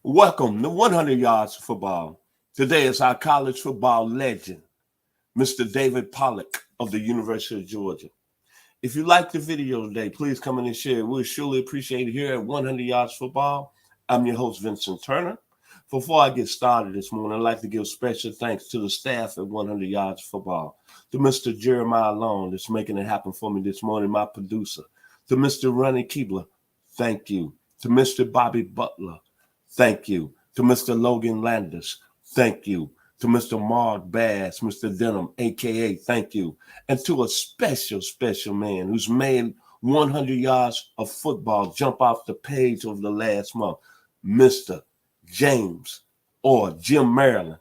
Welcome to 100 Yards of Football. Today is our college football legend, Mr. David Pollack of the University of Georgia. If you like the video today, please come in and share it. We'll surely appreciate it here at 100 Yards Football. I'm your host, Vincent Turner. Before I get started this morning, I'd like to give special thanks to the staff at 100 Yards Football, to Mr. Jeremiah Long that's making it happen for me this morning, my producer, to Mr. Ronnie Keebler, thank you, to Mr. Bobby Butler, thank you. To Mr. Logan Landis, thank you. To Mr. Mark Bass, Mr. Denham, a.k.a. thank you. And to a special man who's made 100 yards of football jump off the page over the last month, Mr. James or Jim Maryland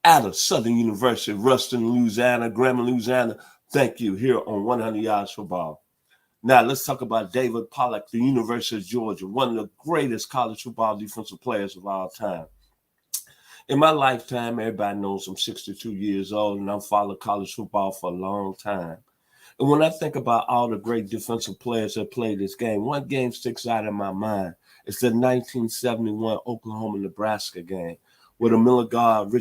out of Southern University, Ruston, Louisiana, Grambling, Louisiana. Thank you here on 100 Yards Football. Now, let's talk about David Pollack, the University of Georgia, one of the greatest college football defensive players of all time. In my lifetime, everybody knows I'm 62 years old, and I've followed college football for a long time. And when I think about all the great defensive players that played this game, one game sticks out in my mind. It's the 1971 Oklahoma-Nebraska game, where the Miller guard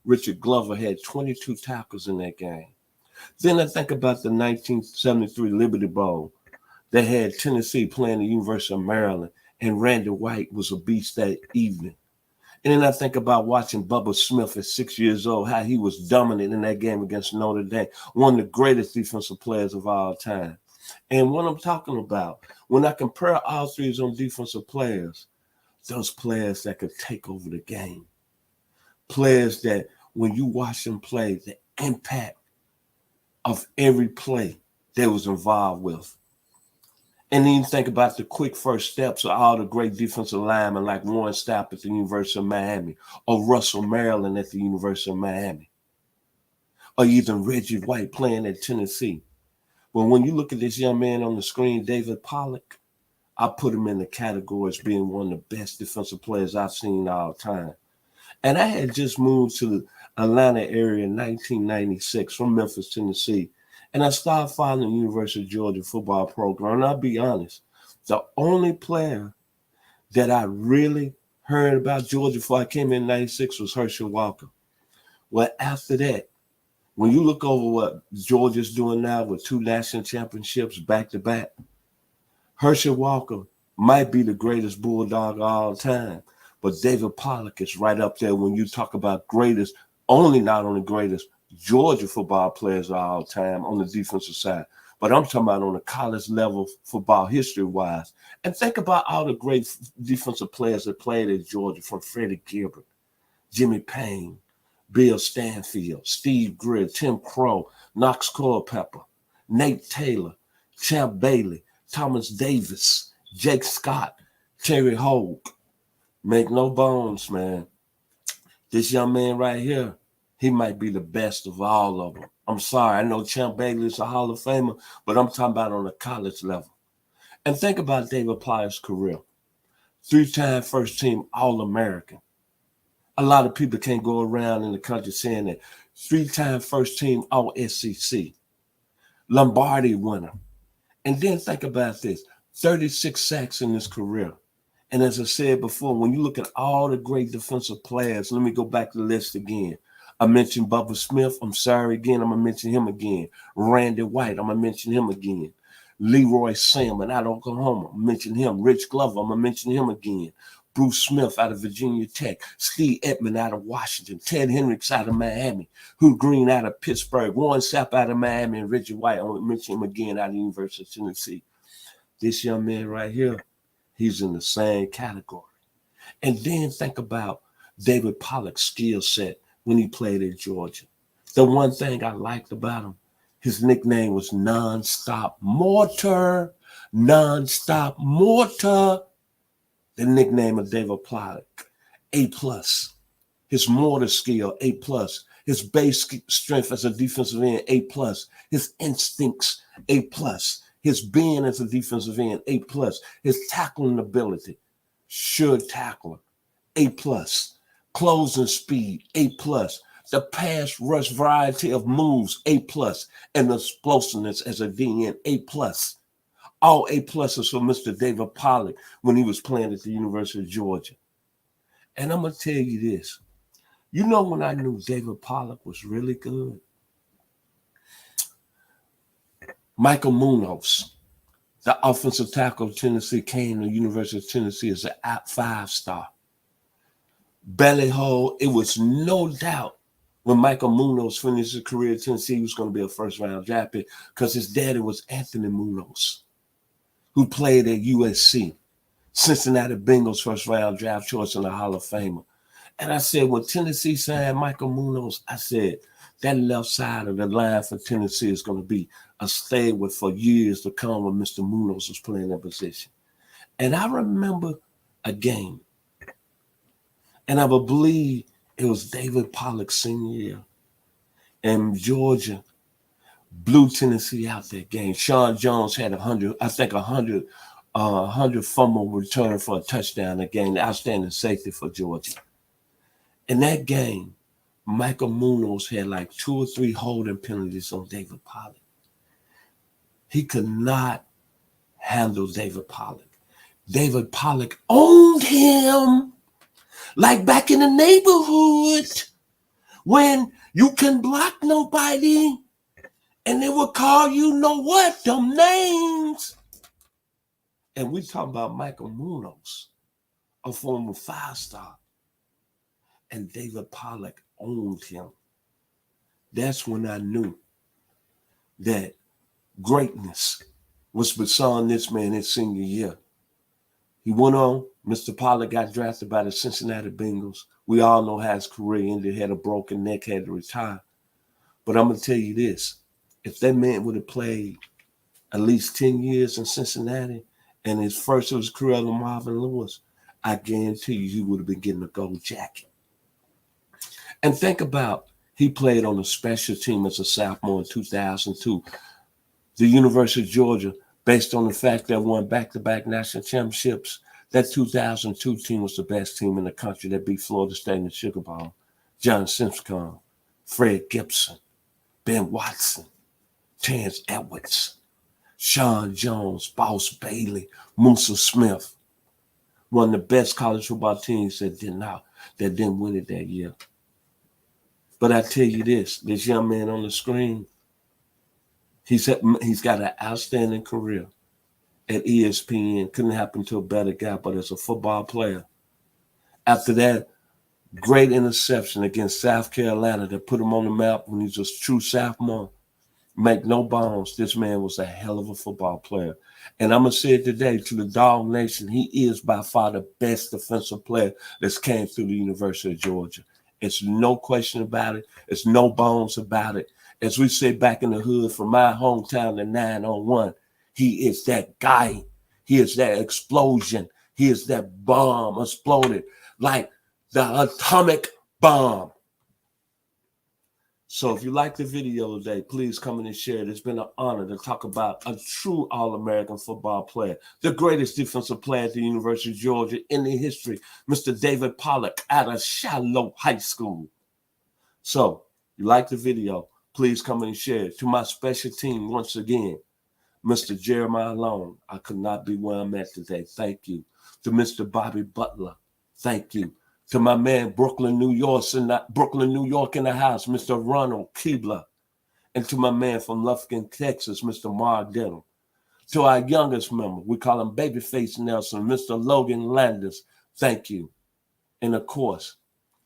Richard Glover had 22 tackles in that game. Then I think about the 1973 Liberty Bowl that had Tennessee playing the University of Maryland, and Randy White was a beast that evening. And then I think about watching Bubba Smith at 6 years old, how he was dominant in that game against Notre Dame, one of the greatest defensive players of all time. And what I'm talking about, when I compare all three of those defensive players, those players that could take over the game, players that when you watch them play, the impact of every play they was involved with. And then you think about the quick first steps of all the great defensive linemen like Warren Stapp at the University of Miami, or Russell Maryland at the University of Miami, or even Reggie White playing at Tennessee. But when you look at this young man on the screen, David Pollack, I put him in the category as being one of the best defensive players I've seen all time. And I had just moved to the Atlanta area in 1996 from Memphis, Tennessee. And I started following the University of Georgia football program. And I'll be honest, the only player that I really heard about Georgia before I came in 96 was Herschel Walker. Well, after that, when you look over what Georgia's doing now with 2 national championships back-to-back, Herschel Walker might be the greatest Bulldog of all time. But David Pollack is right up there when you talk about greatest, not only greatest, Georgia football players of all time on the defensive side, but I'm talking about on the college level football history-wise. And think about all the great defensive players that played at Georgia, from Freddie Gilbert, Jimmy Payne, Bill Stanfield, Steve Greer, Tim Crow, Knox Culpepper, Nate Taylor, Champ Bailey, Thomas Davis, Jake Scott, Terry Hogue. Make no bones, man. This young man right here, he might be the best of all of them. I'm sorry. I know Champ Bailey is a Hall of Famer, but I'm talking about on the college level. And think about David Pollack's career. 3-time first-team All-American. A lot of people can't go around in the country saying that. 3-time first-team All-SEC. Lombardi winner. And then think about this. 36 sacks in his career. And as I said before, when you look at all the great defensive players, let me go back to the list again. I mentioned Bubba Smith. I'm sorry again. I'm going to mention him again. Randy White. I'm going to mention him again. Leroy Salmon out of Oklahoma. I'm mention him. Rich Glover. I'm going to mention him again. Bruce Smith out of Virginia Tech. Steve Edmond out of Washington. Ted Hendricks out of Miami. Hugh Green out of Pittsburgh. Warren Sapp out of Miami. And Reggie White. I'm going to mention him again out of the University of Tennessee. This young man right here, he's in the same category. And then think about David Pollack's skill set when he played at Georgia. The one thing I liked about him, his nickname was Nonstop Mortar. Nonstop Mortar. The nickname of David Pollack. A+. His mortar skill, A+. His base strength as a defensive end, A+. His instincts, A+. His being as a defensive end, A+. His tackling ability, sure tackler, A+. Closing speed, A+. The pass rush variety of moves, A+. And the explosiveness as a DN, A+. All A+ for Mr. David Pollack when he was playing at the University of Georgia. And I'm going to tell you this. You know when I knew David Pollack was really good? Michael Munoz, the offensive tackle of Tennessee, came to the University of Tennessee as an 5-star. Belly hole, it was no doubt when Michael Munoz finished his career at Tennessee, he was going to be a first-round draft pick because his daddy was Anthony Munoz, who played at USC, Cincinnati Bengals first-round draft choice and a Hall of Famer. And I said, when Tennessee signed Michael Munoz, I said, that left side of the line for Tennessee is going to be a stable for years to come when Mr. Munoz was playing that position. And I remember a game, and I would believe it was David Pollack's senior year, and Georgia blew Tennessee out that game. Sean Jones had 100 fumble return for a touchdown again, outstanding safety for Georgia. In that game, Michael Munoz had like 2 or 3 holding penalties on David Pollack. He could not handle David Pollack. David Pollack owned him like back in the neighborhood when you couldn't block nobody and they would call you know what, them names. And we talking about Michael Munoz, a former 5-star. And David Pollack owned him. That's when I knew that greatness was beside this man his senior year. He went on. Mr. Pollack got drafted by the Cincinnati Bengals. We all know how his career ended. Had a broken neck, had to retire. But I'm going to tell you this. If that man would have played at least 10 years in Cincinnati and his first of his career under Marvin Lewis, I guarantee you he would have been getting a gold jacket. And think about, he played on a special team as a sophomore in 2002. The University of Georgia, based on the fact that won back-to-back national championships, that 2002 team was the best team in the country that beat Florida State in the Sugar Bowl. John Simpson, Fred Gibson, Ben Watson, Terrence Edwards, Sean Jones, Boss Bailey, Musa Smith. One of the best college football teams that didn't win it that year. But I tell you this young man on the screen, he's got an outstanding career at ESPN. Couldn't happen to a better guy, but as a football player. After that great interception against South Carolina that put him on the map when he was a true sophomore, make no bones, this man was a hell of a football player. And I'm going to say it today to the Dog Nation, he is by far the best defensive player that's came through the University of Georgia. It's no question about it. It's no bones about it. As we say back in the hood, from my hometown to 901, he is that guy. He is that explosion. He is that bomb exploded like the atomic bomb. So if you like the video today, please come in and share it. It's been an honor to talk about a true All-American football player, the greatest defensive player at the University of Georgia in the history, Mr. David Pollack out of Shiloh High School. So if you like the video, please come in and share it. To my special team, once again, Mr. Jeremiah Long, I could not be where I'm at today. Thank you. To Mr. Bobby Butler, thank you. To my man, Brooklyn, New York in the house, Mr. Ronald Keebler. And to my man from Lufkin, Texas, Mr. Mark Denham. To our youngest member, we call him Babyface Nelson, Mr. Logan Landis, thank you. And of course,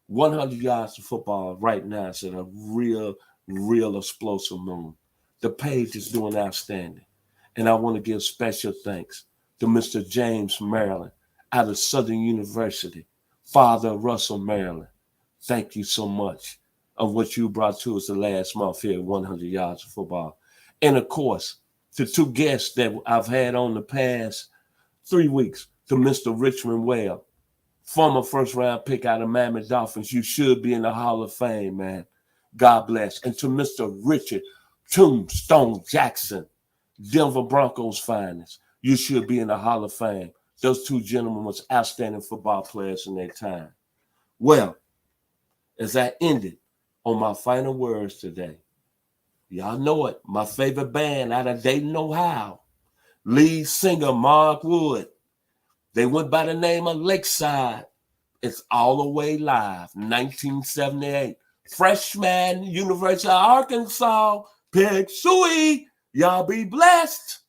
100 yards of football right now is at a real explosive move. The page is doing outstanding. And I want to give special thanks to Mr. James Maryland out of Southern University, Father Russell Maryland. Thank you so much of what you brought to us the last month here at 100 yards of football. And of course, to 2 guests that I've had on the past 3 weeks, to Mr. Richmond Webb, former first-round pick out of Miami Dolphins. You should be in the Hall of Fame, man. God bless. And to Mr. Richard Tombstone Jackson, Denver Broncos finest. You should be in the Hall of Fame. Those 2 gentlemen was outstanding football players in their time. Well, as I ended on my final words today, y'all know it, my favorite band out of Dayton, Ohio, lead singer Mark Wood. They went by the name of Lakeside It's All the Way Live, 1978. Freshman, University of Arkansas, Pig Sooie. Y'all be blessed.